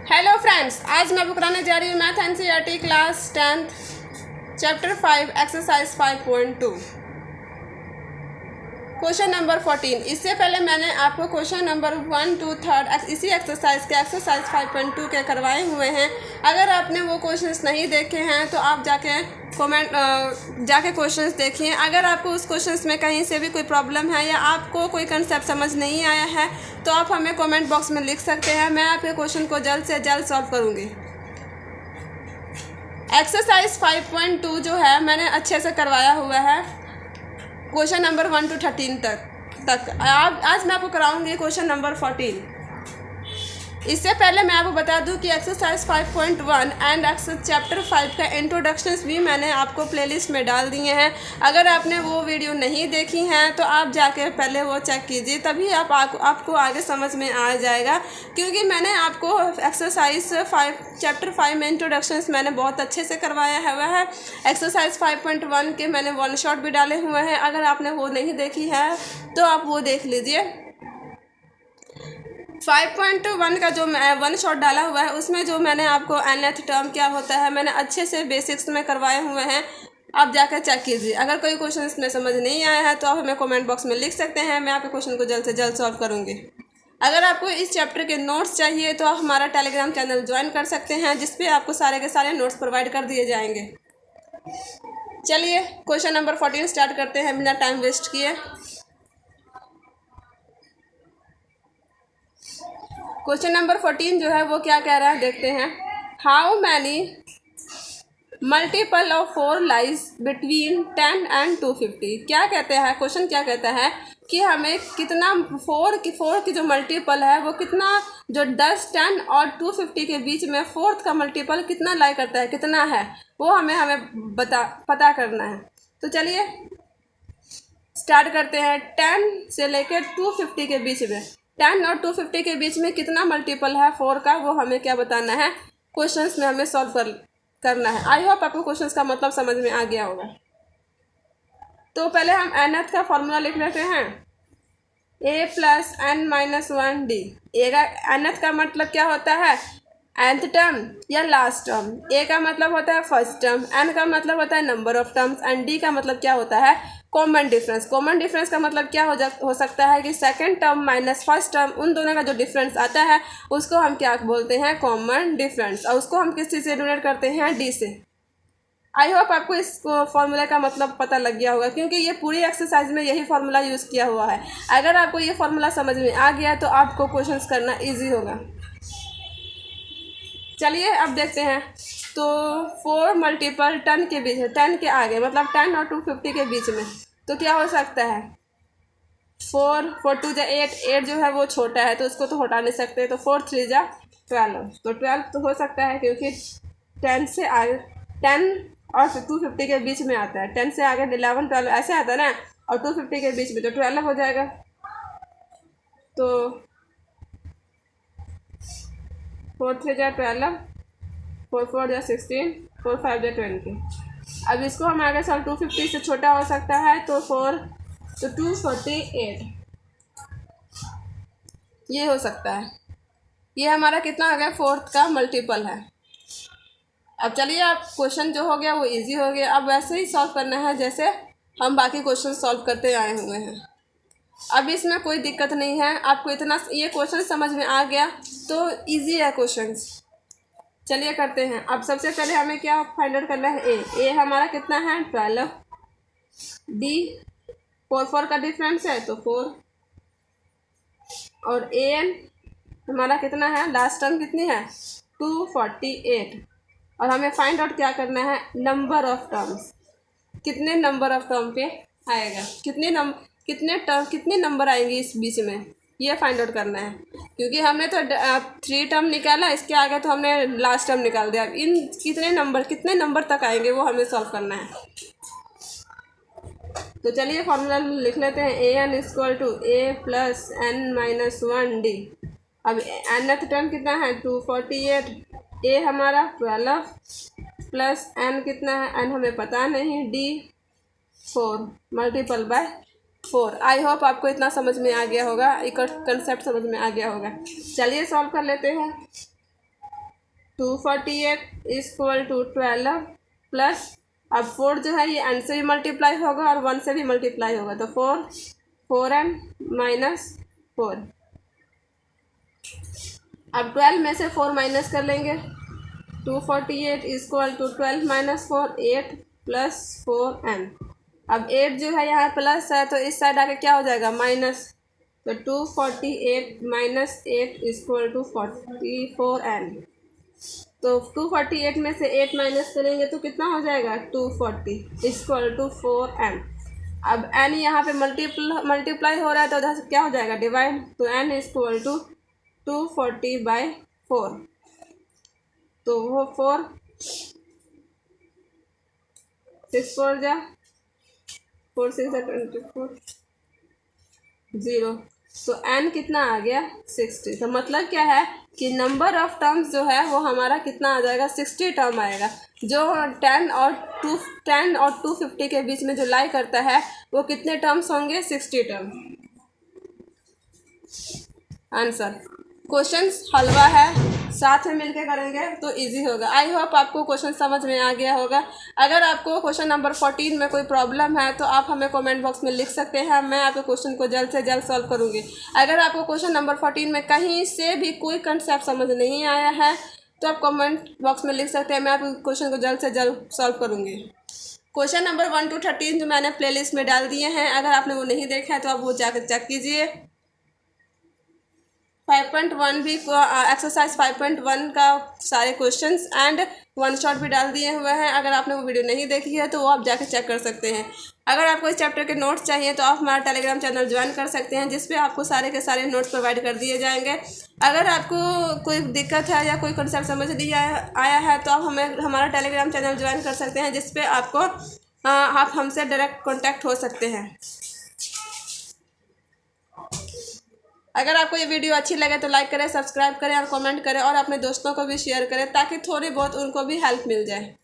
Hello friends, आज मैं आपको कराने जा रही हूँ math NCERT class 10th chapter 5 exercise 5.2 question number 14। इससे पहले मैंने आपको क्वेश्चन नंबर 1, 2, 3 इसी एक्सरसाइज के एक्सरसाइज 5.2 के करवाए हुए हैं। अगर आपने वो क्वेश्चंस नहीं देखे हैं तो आप जाके क्वेश्चंस देखिए। अगर आपको उस क्वेश्चंस में कहीं से भी कोई प्रॉब्लम है या आपको कोई कंसेप्ट समझ नहीं आया है तो आप हमें कमेंट बॉक्स में लिख सकते हैं। मैं आपके क्वेश्चन को जल्द से जल्द सॉल्व करूँगी। एक्सरसाइज 5.2 जो है मैंने अच्छे से करवाया हुआ है क्वेश्चन नंबर 1 to 13 तक। आज मैं आपको कराऊंगी क्वेश्चन नंबर 14। इससे पहले मैं आपको बता दूं कि एक्सरसाइज 5.1 एंड चैप्टर 5 का इंट्रोडक्शंस भी मैंने आपको प्लेलिस्ट में डाल दिए हैं। अगर आपने वो वीडियो नहीं देखी हैं तो आप जाके पहले वो चेक कीजिए, तभी आपको आगे समझ में आ जाएगा। क्योंकि मैंने आपको एक्सरसाइज 5 चैप्टर 5 में इंट्रोडक्शंस मैंने बहुत अच्छे से करवाया हुआ है। एक्सरसाइज 5.1 के मैंने 1 शॉट भी डाले हुए हैं। अगर आपने वो नहीं देखी है तो आप वो देख लीजिए। 5.1 का जो 1 शॉट डाला हुआ है उसमें जो मैंने आपको nth टर्म क्या होता है मैंने अच्छे से बेसिक्स में करवाए हुए हैं। आप जाकर चेक कीजिए। अगर कोई क्वेश्चन इसमें समझ नहीं आया है तो आप हमें कमेंट बॉक्स में लिख सकते हैं। मैं आपके क्वेश्चन को जल्द से जल्द सॉल्व करूँगी। अगर आपको इस चैप्टर के नोट्स चाहिए तो आप हमारा टेलीग्राम चैनल ज्वाइन कर सकते हैं, जिसपे आपको सारे के सारे नोट्स प्रोवाइड कर दिए जाएंगे। चलिए क्वेश्चन नंबर 14 स्टार्ट करते हैं बिना टाइम वेस्ट किए। क्वेश्चन नंबर 14 जो है वो क्या कह रहा है देखते हैं। How many multiple of 4 lies between 10 and 250। क्या कहते हैं, क्वेश्चन क्या कहता है कि हमें कितना 4 की जो मल्टीपल है वो कितना, जो 10, 10 और 250 के बीच में 4th का मल्टीपल कितना लाई करता है, कितना है वो हमें पता करना है। तो चलिए स्टार्ट करते हैं। 10 से लेकर 250 के बीच में, 10 और 250 के बीच में कितना मल्टीपल है 4 का, वो हमें क्या बताना है, क्वेश्चंस में हमें सॉल्व करना है। आई होप आपको क्वेश्चंस का मतलब समझ में आ गया होगा। तो पहले हम nth का फॉर्मूला लिख लेते हैं, a + n-1 d। ए का nth का मतलब क्या होता है, nth टर्म या लास्ट टर्म। a का मतलब होता है फर्स्ट टर्म, n का मतलब होता है number of terms and d का मतलब क्या होता है, कॉमन डिफरेंस। कॉमन डिफरेंस का मतलब क्या हो सकता है कि second term minus first term, उन दोनों का जो डिफरेंस आता है उसको हम क्या बोलते हैं, कॉमन डिफरेंस। और उसको हम किस चीज़ से डिनोट करते हैं, डी से। आई होप आपको इस फॉर्मूला का मतलब पता लग गया होगा, क्योंकि ये पूरी एक्सरसाइज में यही फॉर्मूला यूज़ किया हुआ है। अगर आपको ये फॉर्मूला समझ में आ गया तो आपको क्वेश्चंस करना ईजी होगा। चलिए अब देखते हैं। तो 4 मल्टीपल 10 के बीच है, 10 के आगे मतलब 10 और 250 के बीच में, तो क्या हो सकता है, 4 2 जा 8 जो है वो छोटा है तो उसको तो हटा नहीं सकते, तो 4 3 जा 12, तो 12 तो हो सकता है क्योंकि 10 से आगे 10 और 250 के बीच में आता है। 10 से आगे 11 12 ऐसे आता है ना, और 250 के बीच में तो 12 हो जाएगा। तो 4 3 जा 12, 4 4 जा 16, 4 5 जा 20। अब इसको हम आगे साल 250 से छोटा हो सकता है तो 248 ये हो सकता है। ये हमारा कितना आ गया, 4th का मल्टीपल है। अब चलिए, अब क्वेश्चन जो हो गया वो इजी हो गया। अब वैसे ही सॉल्व करना है जैसे हम बाकी क्वेश्चन सॉल्व करते आए हुए हैं। अब इसमें कोई दिक्कत नहीं है, आपको इतना ये क्वेश्चन समझ में आ गया तो इजी है क्वेश्चंस। चलिए करते हैं। अब सबसे पहले हमें क्या फाइंड आउट करना है, ए हमारा कितना है 12, डी 4 का डिफरेंस है तो 4, और ए एन हमारा कितना है, लास्ट टर्म कितनी है 248, और हमें फाइंड आउट क्या करना है, नंबर ऑफ टर्म्स, कितने नंबर ऑफ टर्म पे आएगा, कितने नंबर आएंगे इस बीच में, ये फाइंड आउट करना है। क्योंकि हमने तो 3 टर्म निकाला, इसके आगे तो हमने लास्ट टर्म निकाल दिया। अब इन कितने नंबर तक आएंगे वो हमें सॉल्व करना है। तो चलिए फॉर्मूला लिख लेते हैं, a n equal to a + n-1 d। अब nth टर्म कितना है 248, a हमारा 12 प्लस n कितना है, n हमें पता नहीं, d 4 multiple bye 4। I hope आपको इतना समझ में आ गया होगा, एक कंसेप्ट समझ में आ गया होगा। चलिए सॉल्व कर लेते हैं। 248 इक्वल टू 12 प्लस, अब 4 जो है ये n से भी मल्टीप्लाई होगा और 1 से भी मल्टीप्लाई होगा, तो 4n माइनस 4। अब 12 में से 4 माइनस कर लेंगे, 248 equal to 12 minus 4, 8 plus 4n। अब 8 जो है यहाँ प्लस है तो इस साइड आके क्या हो जाएगा माइनस, तो 248 माइनस 8 इक्वल टू 44n। तो 248 में से 8 माइनस करेंगे तो कितना हो जाएगा 240 इक्वल टू 4n। अब n यहाँ पे मल्टीप्लाई हो रहा है तो उधर से क्या हो जाएगा डिवाइड, तो n इक्वल टू 240/4, तो वो 4 6 4 जा 4 6 24 0, तो n कितना आ गया 60। तो मतलब क्या है कि नंबर ऑफ टर्म्स जो है वो हमारा कितना आ जाएगा 60 टर्म आएगा। जो 10 और 250 के बीच में जो लाई करता है वो कितने टर्म्स होंगे 60 टर्म। आंसर क्वेश्चंस हलवा है, साथ में मिलकर करेंगे तो इजी होगा। आई होप आपको क्वेश्चन समझ में आ गया होगा। अगर आपको क्वेश्चन नंबर 14 में कोई प्रॉब्लम है तो आप हमें कमेंट बॉक्स में लिख सकते हैं, मैं आपके क्वेश्चन को जल्द से जल्द सॉल्व करूंगी। अगर आपको क्वेश्चन नंबर 14 में कहीं से भी कोई कंसेप्ट समझ नहीं आया है तो आप कमेंट बॉक्स में लिख सकते हैं, मैं आपके क्वेश्चन को जल्द से जल्द सॉल्व करूँगी। क्वेश्चन नंबर 1 to 13 जो मैंने प्ले लिस्ट में डाल दिए हैं, अगर आपने वो नहीं देखा है तो आप वो जाकर चेक कीजिए। 5.1 भी एक्सरसाइज 5.1 का सारे क्वेश्चंस एंड 1 शॉट भी डाल दिए हुए हैं। अगर आपने वो वीडियो नहीं देखी है तो वो आप जाके चेक कर सकते हैं। अगर आपको इस चैप्टर के नोट्स चाहिए तो आप हमारा टेलीग्राम चैनल ज्वाइन कर सकते हैं, जिस पे आपको सारे के सारे नोट्स प्रोवाइड कर दिए जाएंगे। अगर आपको कोई दिक्कत है या कोई कॉन्सेप्ट समझ नहीं आया है तो आप हमें हमारा टेलीग्राम चैनल ज्वाइन कर सकते हैं, जिस पे आपको आप हमसे डायरेक्ट कॉन्टैक्ट हो सकते हैं। अगर आपको ये वीडियो अच्छी लगे तो लाइक करें, सब्सक्राइब करें और कमेंट करें और अपने दोस्तों को भी शेयर करें ताकि थोड़ी बहुत उनको भी हेल्प मिल जाए।